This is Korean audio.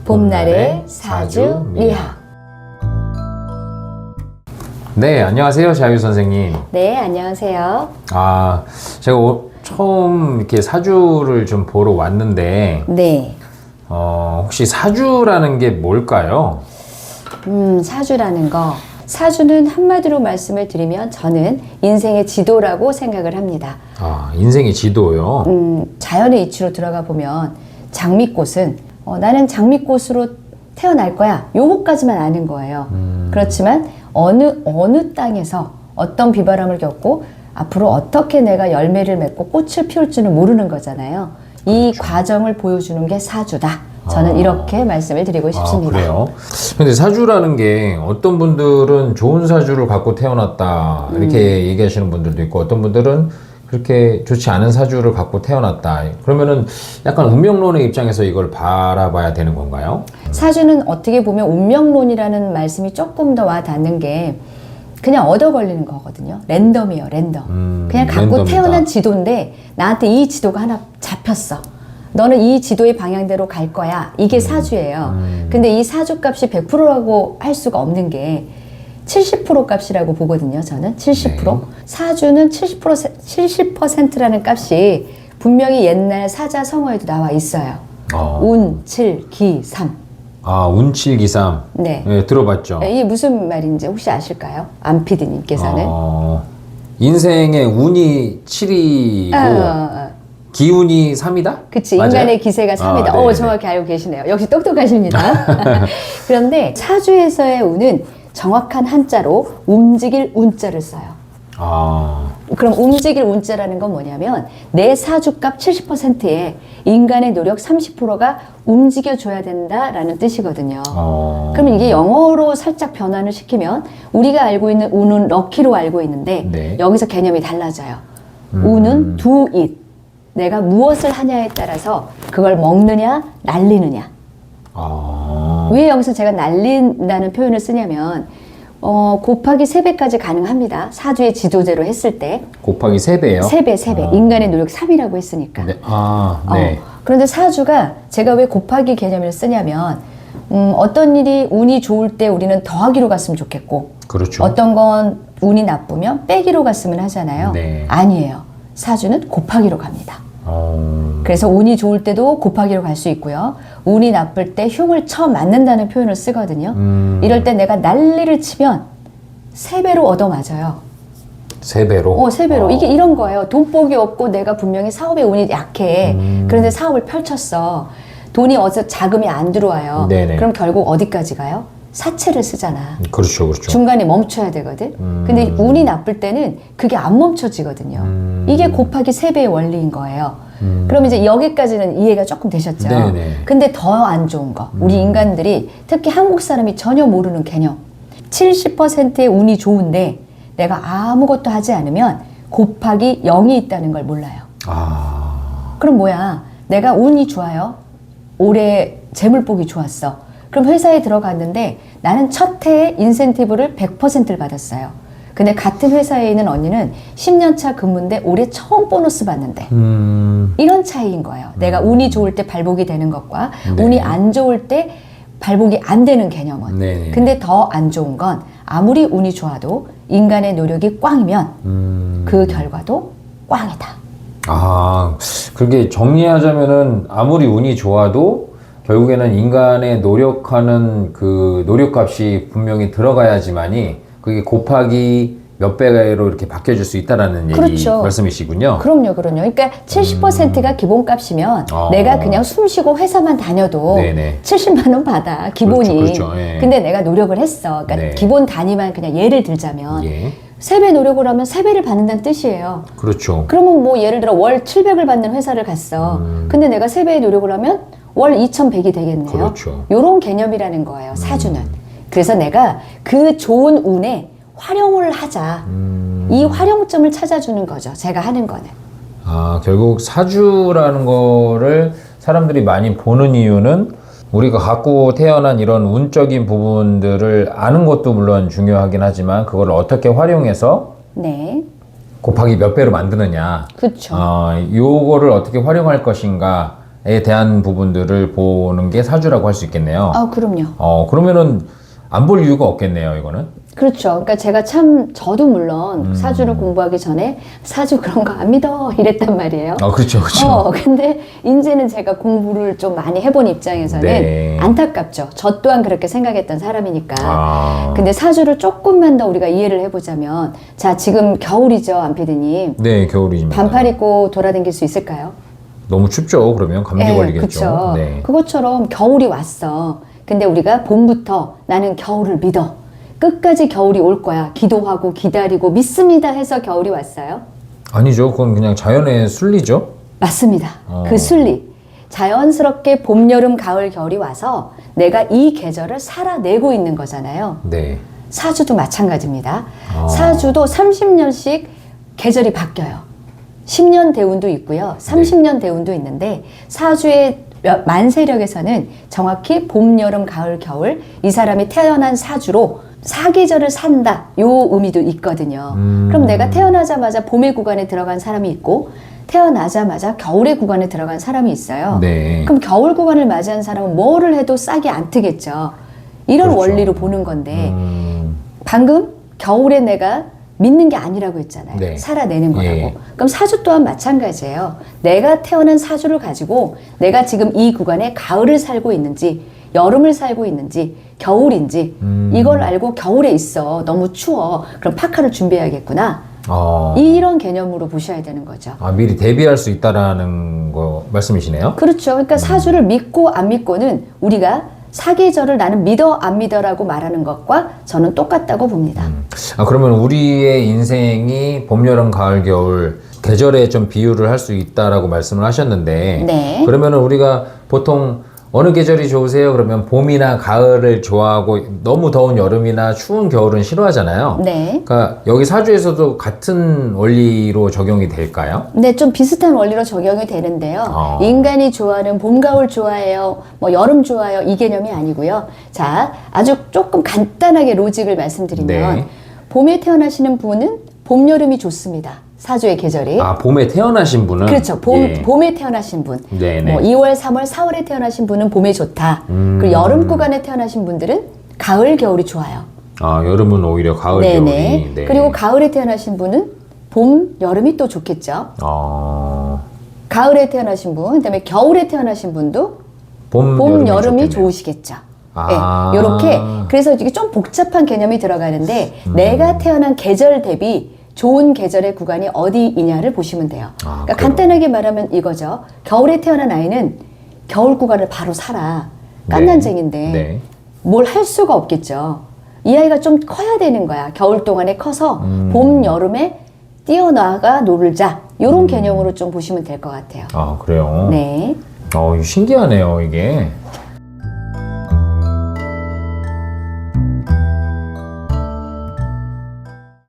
봄날의 사주 미학. 네, 안녕하세요, 자유 선생님. 네, 안녕하세요. 제가 처음 이렇게 사주를 좀 보러 왔는데, 네. 혹시 사주라는 게 뭘까요? 사주라는 거. 사주는 한마디로 말씀을 드리면 저는 인생의 지도라고 생각을 합니다. 인생의 지도요? 자연의 이치로 들어가 보면 장미꽃은 나는 장미꽃으로 태어날 거야. 요거까지만 아는 거예요. 그렇지만 어느 땅에서 어떤 비바람을 겪고 앞으로 어떻게 내가 열매를 맺고 꽃을 피울지는 모르는 거잖아요. 이 과정을 보여주는 게 사주다. 저는 이렇게 말씀을 드리고 싶습니다. 그래요? 근데 사주라는 게 어떤 분들은 좋은 사주를 갖고 태어났다 이렇게 얘기하시는 분들도 있고, 어떤 분들은 그렇게 좋지 않은 사주를 갖고 태어났다. 그러면은 약간 운명론의 입장에서 이걸 바라봐야 되는 건가요? 사주는 어떻게 보면 운명론이라는 말씀이 조금 더 와 닿는 게 그냥 얻어 걸리는 거거든요. 랜덤이에요, 랜덤. 그냥 갖고 랜덤이다. 태어난 지도인데 나한테 이 지도가 하나 잡혔어. 너는 이 지도의 방향대로 갈 거야. 이게 사주예요. 근데 이 사주 값이 100%라고 할 수가 없는 게 70% 값이라고 보거든요. 저는 70%. 네. 사주는 70%라는 값이 분명히 옛날 사자성어에도 나와 있어요. 운, 칠, 기, 삼. 운칠기삼. 네. 네, 들어봤죠. 이게 무슨 말인지 혹시 아실까요? 안피디님께서는. 인생의 운이 7이고 기운이 3이다? 그치. 맞아요? 인간의 기세가 3이다. 네네. 정확히 알고 계시네요. 역시 똑똑하십니다. 그런데 사주에서의 운은 정확한 한자로 움직일 운자를 써요. 그럼 움직일 운자라는 건 뭐냐면 내 사주값 70%에 인간의 노력 30%가 움직여줘야 된다라는 뜻이거든요. 그러면 이게 영어로 살짝 변환을 시키면 우리가 알고 있는 운은 럭키로 알고 있는데 네. 여기서 개념이 달라져요. 운은 do it. 내가 무엇을 하냐에 따라서 그걸 먹느냐 날리느냐. 왜 여기서 제가 날린다는 표현을 쓰냐면 곱하기 3배까지 가능합니다. 사주의 지도대로 했을 때. 곱하기 3배요? 3배. 인간의 노력 3이라고 했으니까. 네. 네. 그런데 사주가 제가 왜 곱하기 개념을 쓰냐면 어떤 일이 운이 좋을 때 우리는 더하기로 갔으면 좋겠고, 그렇죠. 어떤 건 운이 나쁘면 빼기로 갔으면 하잖아요. 네. 아니에요. 사주는 곱하기로 갑니다. 그래서 운이 좋을 때도 곱하기로 갈 수 있고요. 운이 나쁠 때 흉을 쳐 맞는다는 표현을 쓰거든요. 이럴 때 내가 난리를 치면 3배로 얻어맞아요. 3배로? 3배로. 이게 이런 거예요. 돈복이 없고 내가 분명히 사업에 운이 약해. 그런데 사업을 펼쳤어. 돈이 어디서 자금이 안 들어와요. 네네. 그럼 결국 어디까지 가요? 사채를 쓰잖아. 그렇죠. 중간에 멈춰야 되거든. 근데 운이 나쁠 때는 그게 안 멈춰지거든요. 이게 곱하기 3배의 원리인 거예요. 그럼 이제 여기까지는 이해가 조금 되셨죠? 네네. 근데 더 안 좋은 거. 우리 인간들이, 특히 한국 사람이 전혀 모르는 개념. 70%의 운이 좋은데 내가 아무것도 하지 않으면 곱하기 0이 있다는 걸 몰라요. 그럼 뭐야? 내가 운이 좋아요. 올해 재물복이 좋았어. 그럼 회사에 들어갔는데 나는 첫 해에 인센티브를 100%를 받았어요. 근데 같은 회사에 있는 언니는 10년차 근무인데 올해 처음 보너스 받는데 이런 차이인 거예요. 내가 운이 좋을 때 발복이 되는 것과 운이 안 좋을 때 발복이 안 되는 개념은. 네네. 근데 더 안 좋은 건 아무리 운이 좋아도 인간의 노력이 꽝이면 그 결과도 꽝이다. 그게 정리하자면은 아무리 운이 좋아도 결국에는 인간의 노력하는 그 노력값이 분명히 들어가야지만이 그게 곱하기 몇 배로 이렇게 바뀌어질 수 있다라는 얘기 말씀이시군요. 그럼요. 그러니까 70%가 기본값이면 내가 그냥 숨 쉬고 회사만 다녀도 네네. 70만 원 받아, 기본이. 그렇죠. 예. 근데 내가 노력을 했어. 그러니까 기본 단위만 그냥 예를 들자면 3배 노력을 하면 3배를 받는다는 뜻이에요. 그렇죠. 그러면 뭐 예를 들어 월 700을 받는 회사를 갔어. 근데 내가 3배의 노력을 하면 월 2100이 되겠네요. 그렇죠. 요런 개념이라는 거예요, 사주는. 그래서 내가 그 좋은 운에 활용을 하자. 이 활용점을 찾아주는 거죠, 제가 하는 거는. 결국 사주라는 거를 사람들이 많이 보는 이유는 우리가 갖고 태어난 이런 운적인 부분들을 아는 것도 물론 중요하긴 하지만 그걸 어떻게 활용해서 곱하기 몇 배로 만드느냐. 그렇죠. 요거를 어떻게 활용할 것인가 대한 부분들을 보는 게 사주라고 할 수 있겠네요. 아, 그럼요. 그러면은 안 볼 이유가 없겠네요, 이거는. 그렇죠. 그러니까 제가 저도 물론 사주를 공부하기 전에 사주 그런 거 안 믿어 이랬단 말이에요. 그렇죠, 그렇죠. 근데 이제는 제가 공부를 좀 많이 해본 입장에서는 네. 안타깝죠. 저 또한 그렇게 생각했던 사람이니까. 근데 사주를 조금만 더 우리가 이해를 해보자면, 자, 지금 겨울이죠, 안피디님. 네, 겨울이입니다. 반팔 입고 돌아다닐 수 있을까요? 너무 춥죠. 그러면 감기 걸리겠죠. 그쵸. 네. 그것처럼 겨울이 왔어. 근데 우리가 봄부터 나는 겨울을 믿어. 끝까지 겨울이 올 거야. 기도하고 기다리고 믿습니다 해서 겨울이 왔어요. 아니죠. 그건 그냥 자연의 순리죠. 맞습니다. 그 순리. 자연스럽게 봄, 여름, 가을, 겨울이 와서 내가 이 계절을 살아내고 있는 거잖아요. 네. 사주도 마찬가지입니다. 사주도 30년씩 계절이 바뀌어요. 10년 대운도 있고요. 30년 대운도 있는데 사주의 만세력에서는 정확히 봄, 여름, 가을, 겨울 이 사람이 태어난 사주로 사계절을 산다 요 의미도 있거든요. 그럼 내가 태어나자마자 봄의 구간에 들어간 사람이 있고 태어나자마자 겨울의 구간에 들어간 사람이 있어요. 네. 그럼 겨울 구간을 맞이한 사람은 뭐를 해도 싹이 안 트겠죠. 이런 그렇죠. 원리로 보는 건데 방금 겨울에 내가 믿는 게 아니라고 했잖아요. 네. 살아내는 거라고. 예. 그럼 사주 또한 마찬가지예요. 내가 태어난 사주를 가지고 내가 지금 이 구간에 가을을 살고 있는지 여름을 살고 있는지 겨울인지 이걸 알고 겨울에 있어. 너무 추워. 그럼 파카를 준비해야겠구나. 이런 개념으로 보셔야 되는 거죠. 미리 대비할 수 있다라는 거 말씀이시네요. 그렇죠. 그러니까 사주를 믿고 안 믿고는 우리가 사계절을 나는 믿어 안 믿어라고 말하는 것과 저는 똑같다고 봅니다. 그러면 우리의 인생이 봄, 여름, 가을, 겨울 계절에 좀 비유를 할 수 있다라고 말씀을 하셨는데 네. 그러면은 우리가 보통 어느 계절이 좋으세요? 그러면 봄이나 가을을 좋아하고 너무 더운 여름이나 추운 겨울은 싫어하잖아요. 네. 그러니까 여기 사주에서도 같은 원리로 적용이 될까요? 네, 좀 비슷한 원리로 적용이 되는데요. 인간이 좋아하는 봄, 가을 좋아해요, 뭐 여름 좋아해요, 이 개념이 아니고요. 자, 아주 조금 간단하게 로직을 말씀드리면 네. 봄에 태어나시는 분은 봄, 여름이 좋습니다. 사주의 계절이. 봄에 태어나신 분은? 그렇죠. 봄에 태어나신 분. 네네. 뭐 2월, 3월, 4월에 태어나신 분은 봄에 좋다. 그리고 여름 구간에 태어나신 분들은 가을, 겨울이 좋아요. 여름은 오히려 가을, 겨울이. 네. 그리고 가을에 태어나신 분은 봄, 여름이 또 좋겠죠. 가을에 태어나신 분, 그다음에 겨울에 태어나신 분도 봄, 여름이 좋겠네요. 좋으시겠죠. 네, 요렇게. 그래서 이게 좀 복잡한 개념이 들어가는데 내가 태어난 계절 대비 좋은 계절의 구간이 어디이냐를 보시면 돼요. 그러니까 간단하게 말하면 이거죠. 겨울에 태어난 아이는 겨울 구간을 바로 살아. 깐난쟁인데 네. 뭘 할 수가 없겠죠. 이 아이가 좀 커야 되는 거야. 겨울 동안에 커서 봄, 여름에 뛰어나가 놀자. 이런 개념으로 좀 보시면 될 것 같아요. 그래요? 네. 신기하네요, 이게.